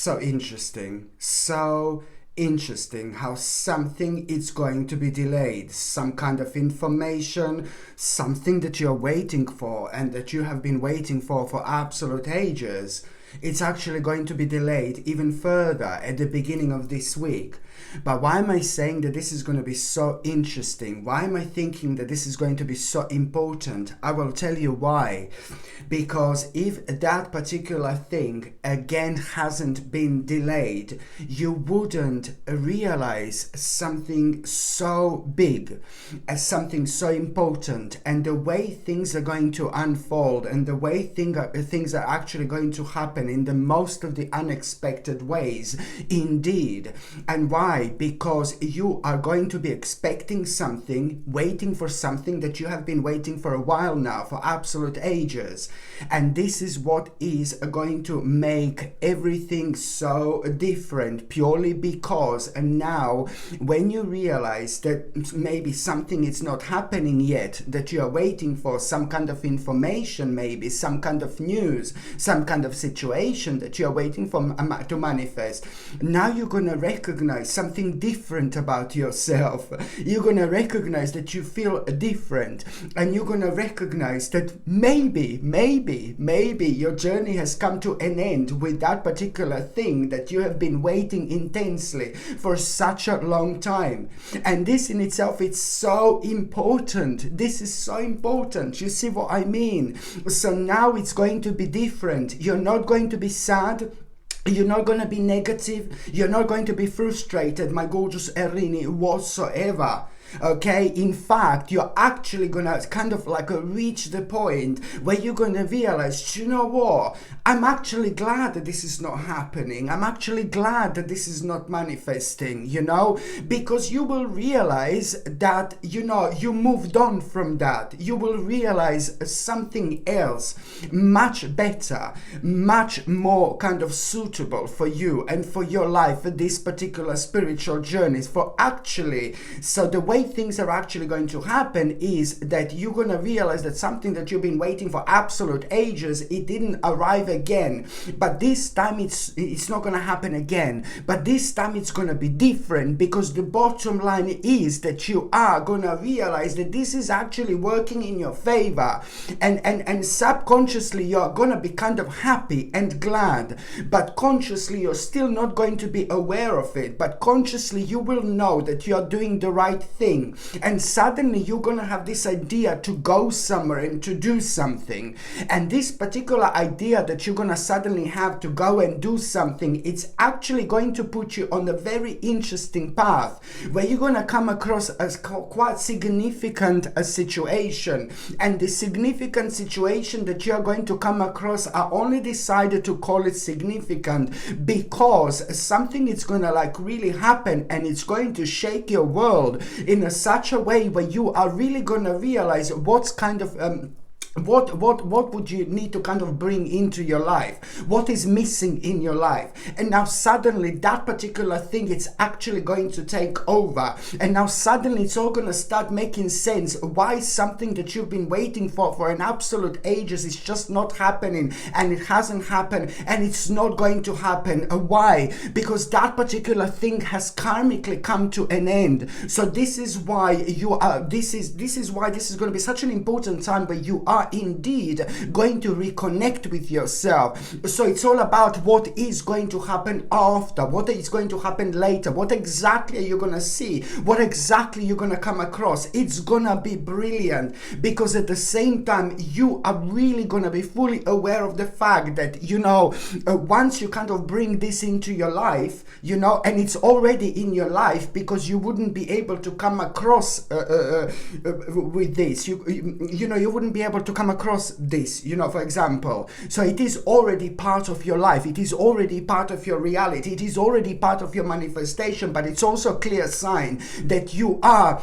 So interesting. So interesting how something is going to be delayed. Some kind of information, something that you're waiting for and that you have been waiting for absolute ages. It's actually going to be delayed even further at the beginning of this week. But why am I saying that this is going to be so interesting? Why am I thinking that this is going to be so important? I will tell you why. Because if that particular thing again hasn't been delayed, you wouldn't realize something so big, as something so important, and the way things are going to unfold and the way things are actually going to happen in the most of the unexpected ways indeed. And why? Because you are going to be expecting something, waiting for something that you have been waiting for a while now, for absolute ages. And this is what is going to make everything so different, purely because now when you realize that maybe something is not happening yet, that you are waiting for some kind of information, maybe some kind of news, some kind of situation that you are waiting for to manifest, now you're going to recognize something different about yourself. You're going to recognize that you feel different, and you're going to recognize that maybe your journey has come to an end with that particular thing that you have been waiting intensely for such a long time. And this in itself, it's so important. This is so important. You see what I mean? So now it's going to be different. You're not going to be sad. You're not going to be negative. You're not going to be frustrated, my gorgeous Erini, whatsoever. Okay, in fact, you're actually gonna kind of like reach the point where you're gonna realize, you know what, I'm actually glad that this is not happening. I'm actually glad that this is not manifesting, you know, because you will realize that, you know, you moved on from that. You will realize something else, much better, much more kind of suitable for you and for your life, for this particular spiritual journeys, for actually, so the way things are actually going to happen is that you're going to realize that something that you've been waiting for absolute ages, it didn't arrive again, but this time it's not going to happen again, but this time it's going to be different, because the bottom line is that you are going to realize that this is actually working in your favor, and subconsciously you're going to be kind of happy and glad, but consciously you're still not going to be aware of it, but consciously you will know that you're doing the right thing. And suddenly you're going to have this idea to go somewhere and to do something. And this particular idea that you're going to suddenly have to go and do something, it's actually going to put you on a very interesting path where you're going to come across a quite significant situation. And the significant situation that you're going to come across, I only decided to call it significant because something is going to like really happen, and it's going to shake your world in such a way where you are really going to realize what's kind of what would you need to kind of bring into your life, what is missing in your life, and now suddenly that particular thing, it's actually going to take over, and now suddenly it's all going to start making sense why something that you've been waiting for an absolute ages is just not happening, and it hasn't happened, and it's not going to happen. Why? Because that particular thing has karmically come to an end. So this is why you are, this is why this is going to be such an important time where you are indeed going to reconnect with yourself. So it's all about what is going to happen after, what is going to happen later, what exactly are you going to see, what exactly you're going to come across. It's going to be brilliant, because at the same time you are really going to be fully aware of the fact that, you know, once you kind of bring this into your life, you know, and it's already in your life, because you wouldn't be able to come across with this, you know, you wouldn't be able to come across this, you know, for example. So it is already part of your life, it is already part of your reality, it is already part of your manifestation, but it's also a clear sign that you are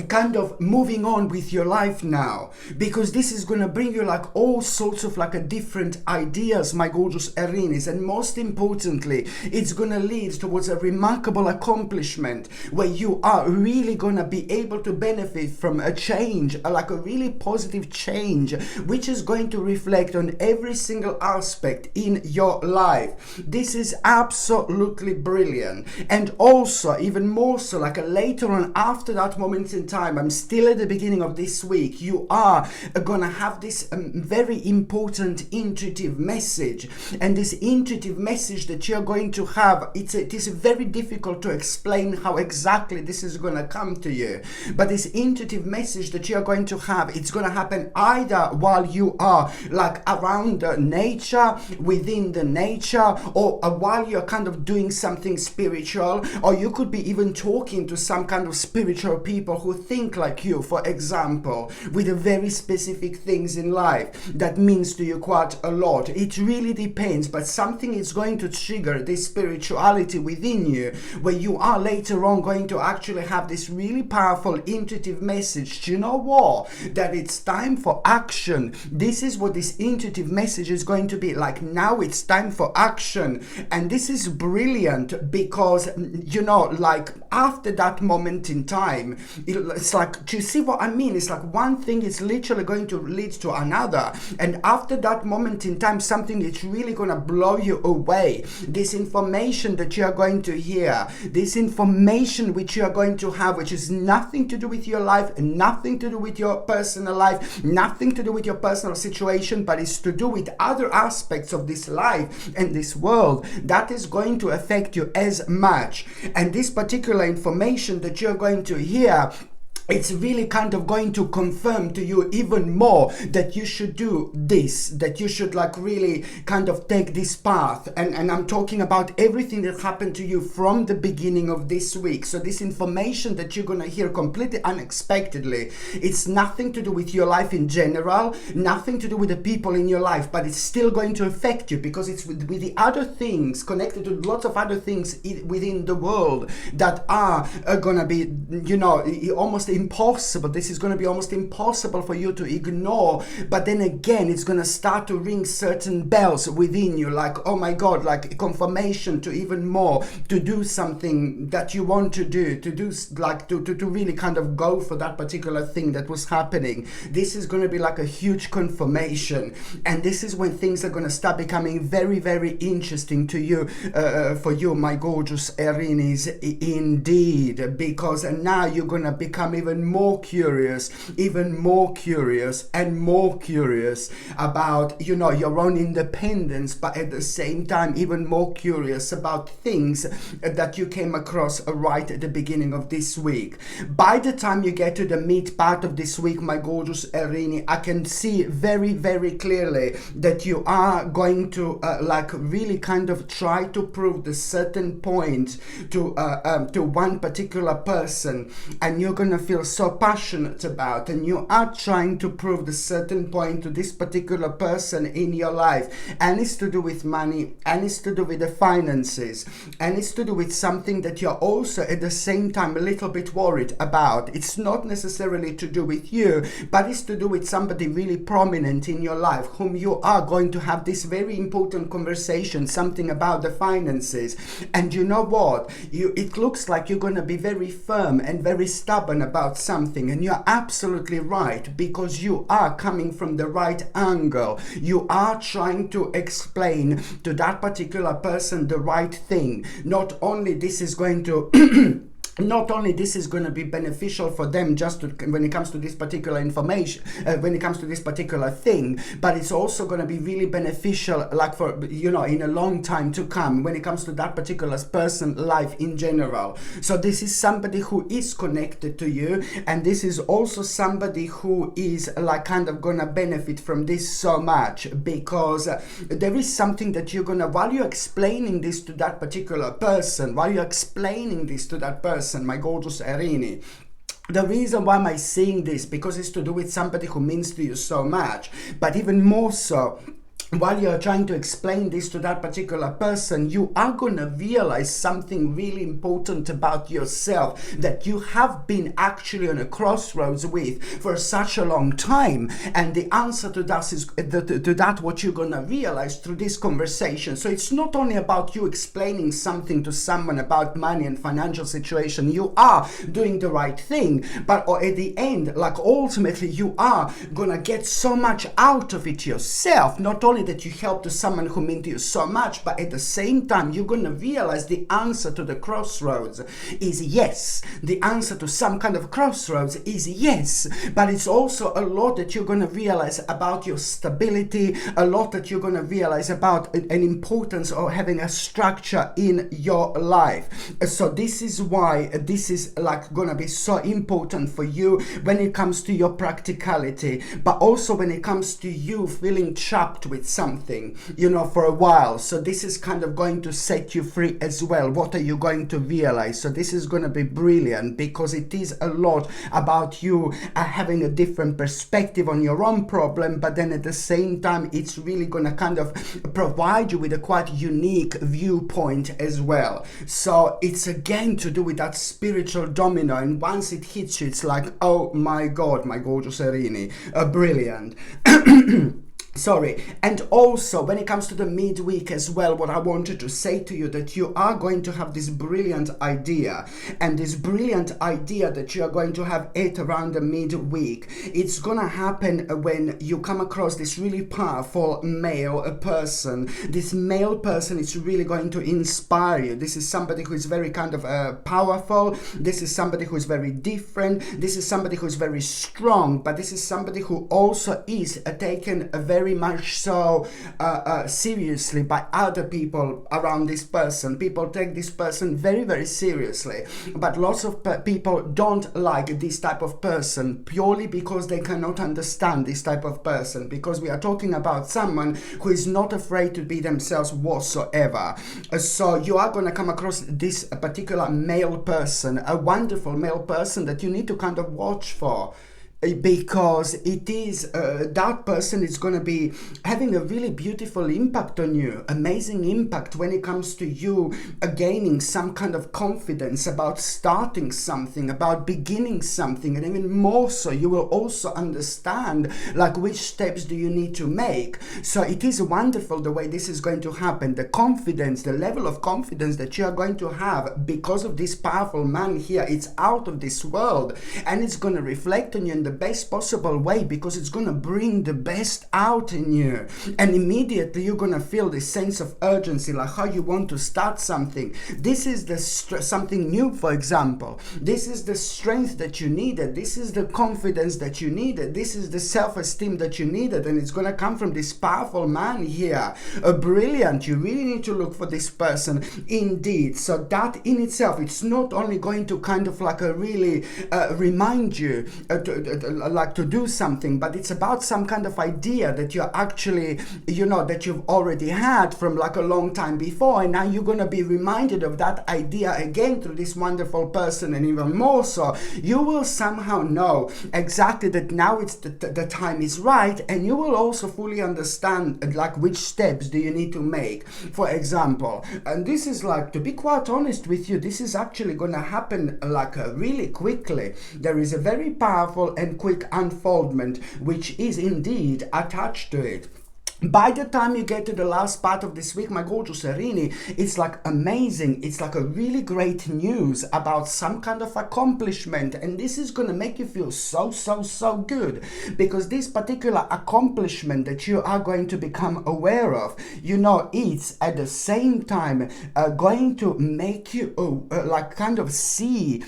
kind of moving on with your life now, because this is going to bring you like all sorts of like a different ideas, my gorgeous Aries, and most importantly it's going to lead towards a remarkable accomplishment where you are really going to be able to benefit from a change, like a really positive change, which is going to reflect on every single aspect in your life. This is absolutely brilliant. And also even more so, like later on, after that moment in time, I'm still at the beginning of this week, you are gonna have this very important intuitive message. And this intuitive message that you're going to have, it is very difficult to explain how exactly this is gonna come to you, but this intuitive message that you're going to have, it's gonna happen either while you are like around nature, within the nature, or while you're kind of doing something spiritual, or you could be even talking to some kind of spiritual people who think like you, for example, with a very specific things in life that means to you quite a lot. It really depends, but something is going to trigger this spirituality within you, where you are later on going to actually have this really powerful intuitive message. Do you know what? That it's time for action. This is what this intuitive message is going to be like. Now it's time for action. And this is brilliant because, you know, like after that moment in time, it's like, do you see what I mean? It's like one thing is literally going to lead to another, and after that moment in time, something is really going to blow you away. This information that you are going to hear, this information which you are going to have, which is nothing to do with your life, nothing to do with your personal life, nothing to do with your personal situation, but it's to do with other aspects of this life and this world that is going to affect you as much. And this particular information that you're going to hear, it's really kind of going to confirm to you even more that you should do this, that you should like really kind of take this path. And I'm talking about everything that happened to you from the beginning of this week. So this information that you're going to hear completely unexpectedly, it's nothing to do with your life in general, nothing to do with the people in your life, but it's still going to affect you because it's with the other things, connected to lots of other things within the world that are going to be, you know, almost impossible. This is going to be almost impossible for you to ignore, but then again it's going to start to ring certain bells within you, like, oh my god, like confirmation to even more, to do something that you want to do like to really kind of go for that particular thing that was happening. This is going to be like a huge confirmation, and this is when things are going to start becoming very, very interesting to you, for you, my gorgeous Aries, indeed, because now you're going to become even more curious and more curious about, you know, your own independence, but at the same time even more curious about things that you came across right at the beginning of this week. By the time you get to the mid part of this week, my gorgeous Aries, I can see very, very clearly that you are going to like really kind of try to prove the certain point to one particular person, and you're gonna feel so passionate about, and you are trying to prove the certain point to this particular person in your life, and it's to do with money, and it's to do with the finances, and it's to do with something that you're also at the same time a little bit worried about. It's not necessarily to do with you, but it's to do with somebody really prominent in your life whom you are going to have this very important conversation, something about the finances. And you know what, it looks like you're going to be very firm and very stubborn about something, and you're absolutely right, because you are coming from the right angle. You are trying to explain to that particular person the right thing. Not only this is going to not only this is going to be beneficial for them just when it comes to this particular information, when it comes to this particular thing, but it's also going to be really beneficial, like for, you know, in a long time to come when it comes to that particular person life in general. So this is somebody who is connected to you, and this is also somebody who is like kind of going to benefit from this so much, because there is something that you're going to, while you're explaining this to that particular person, my gorgeous Aries, the reason why am I saying this, because it's to do with somebody who means to you so much, but even more so, while you're trying to explain this to that particular person, you are going to realize something really important about yourself that you have been actually on a crossroads with for such a long time. And the answer to that is what you're going to realize through this conversation. So it's not only about you explaining something to someone about money and financial situation. You are doing the right thing, but at the end, like ultimately, you are going to get so much out of it yourself. Not only that you help to someone who meant to you so much, but at the same time you're going to realize the answer to the crossroads is yes. The answer to some kind of crossroads is yes, but it's also a lot that you're going to realize about your stability, a lot that you're going to realize about an importance of having a structure in your life. So this is why this is like going to be so important for you when it comes to your practicality, but also when it comes to you feeling trapped with something, for a while. So this is kind of going to set you free as well. What are you going to realize? So this is going to be brilliant because it is a lot about you having a different perspective on your own problem, but then at the same time it's really going to kind of provide you with a quite unique viewpoint as well. So it's again to do with that spiritual domino, and once it hits you, it's like, oh my God, my gorgeous Erini, brilliant. Sorry. And also when it comes to the midweek as well, what I wanted to say to you, that you are going to have this brilliant idea, and this brilliant idea that you are going to have it around the midweek, it's gonna happen when you come across this really powerful male person. This male person is really going to inspire you. This is somebody who is very kind of powerful. This is somebody who is very different. This is somebody who is very strong, but this is somebody who also is taken a very much so seriously by other people around this person. People take this person very, very seriously, but lots of people don't like this type of person purely because they cannot understand this type of person, because we are talking about someone who is not afraid to be themselves whatsoever. So you are going to come across this particular male person, a wonderful male person that you need to kind of watch for, because it is that person is going to be having a really beautiful impact on you, amazing impact when it comes to you gaining some kind of confidence about starting something, about beginning something, and even more so you will also understand like which steps do you need to make. So it is wonderful the way this is going to happen. The confidence, the level of confidence that you are going to have because of this powerful man here, it's out of this world, and it's going to reflect on you in the best possible way, because it's going to bring the best out in you, and immediately you're going to feel this sense of urgency, like how you want to start something. This is the something new, for example. This is the strength that you needed. This is the confidence that you needed. This is the self-esteem that you needed, and it's going to come from this powerful man here. Brilliant. You really need to look for this person indeed. So that in itself, it's not only going to kind of like really remind you to do something, but it's about some kind of idea that you're actually, that you've already had from like a long time before, and now you're going to be reminded of that idea again through this wonderful person. And even more so, you will somehow know exactly that now it's the time is right, and you will also fully understand like which steps do you need to make, for example. And this is like, to be quite honest with you, this is actually going to happen like really quickly. There is a very powerful and quick unfoldment which is indeed attached to it. By the time you get to the last part of this week, my gorgeous Erini, it's like amazing. It's like a really great news about some kind of accomplishment, and this is going to make you feel so good, because this particular accomplishment that you are going to become aware of, it's at the same time going to make you like kind of see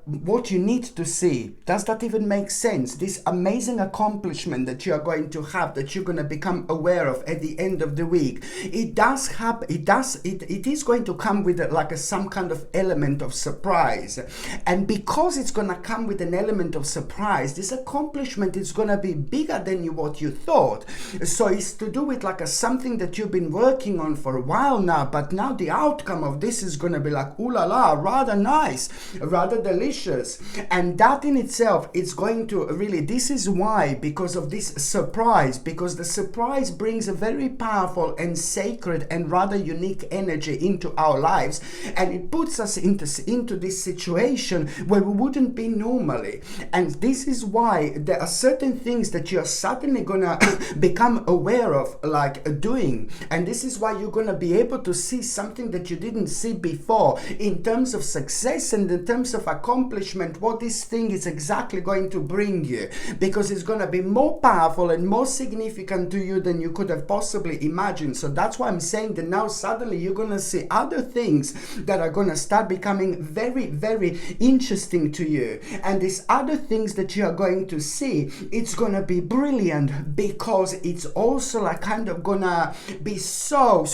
what you need to see. Does that even make sense? This amazing accomplishment that you are going to have, that you're going to become aware of at the end of the week, it does happen. It is going to come with some kind of element of surprise, and because it's going to come with an element of surprise, this accomplishment is going to be bigger than what you thought. So it's to do with something that you've been working on for a while now, but now the outcome of this is going to be like, ooh la la, rather nice, rather delicious. And that in itself is going to really, this is why, because of this surprise, because the surprise Aries brings a very powerful and sacred and rather unique energy into our lives, and it puts us into this situation where we wouldn't be normally. And this is why there are certain things that you're suddenly gonna become aware of, like doing, and this is why you're gonna be able to see something that you didn't see before in terms of success and in terms of accomplishment, what this thing is exactly going to bring you, because it's going to be more powerful and more significant to you than you could have possibly imagined. So that's why I'm saying that now suddenly you're going to see other things that are going to start becoming very, very interesting to you. And these other things that you are going to see, it's going to be brilliant, because it's also like kind of going to be so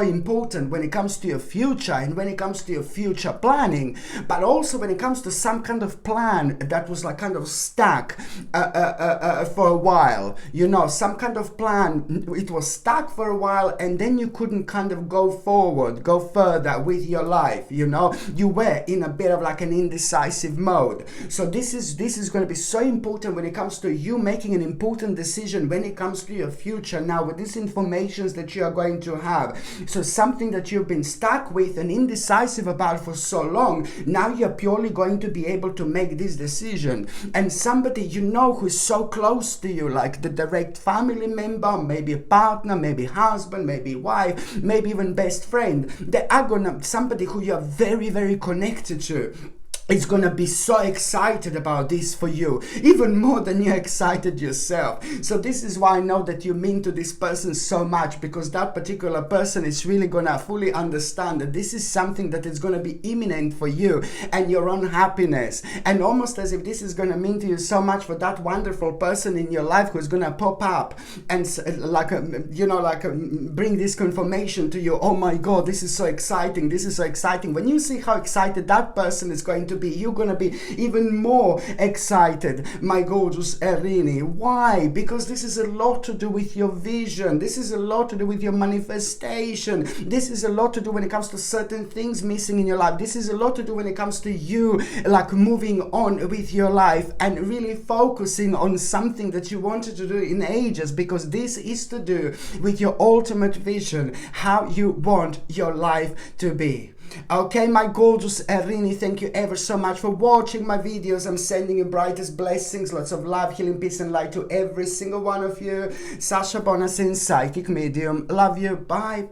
important when it comes to your future and when it comes to your future planning, but also when it comes to some kind of plan that was like kind of stuck for a while, you know, some kind of plan, it was stuck for a while, and then you couldn't kind of go forward, go further with your life, you know, you were in a bit of like an indecisive mode. So this is going to be so important when it comes to you making an important decision when it comes to your future now with these informations that you are going to have. So something that you've been stuck with and indecisive about for so long, now you're purely going to be able to make this decision. And somebody you know who's so close to you, like the direct family member, maybe a partner, maybe husband, maybe wife, maybe even best friend, they are gonna, somebody who you're very, very connected to, is going to be so excited about this for you, even more than you're excited yourself. So this is why I know that you mean to this person so much, because that particular person is really going to fully understand that this is something that is going to be imminent for you and your own happiness. And almost as if this is going to mean to you so much for that wonderful person in your life who's going to pop up and bring this confirmation to you. Oh my God, this is so exciting. This is so exciting. When you see how excited that person is going to be, you're going to be even more excited, my gorgeous Erini. Why? Because this is a lot to do with your vision. This is a lot to do with your manifestation. This is a lot to do when it comes to certain things missing in your life. This is a lot to do when it comes to you like moving on with your life and really focusing on something that you wanted to do in ages, because this is to do with your ultimate vision, how you want your life to be. Okay, my gorgeous Erini, thank you ever so much for watching my videos. I'm sending you brightest blessings, lots of love, healing, peace and light to every single one of you. Sasha Bonasin, psychic medium. Love you. Bye.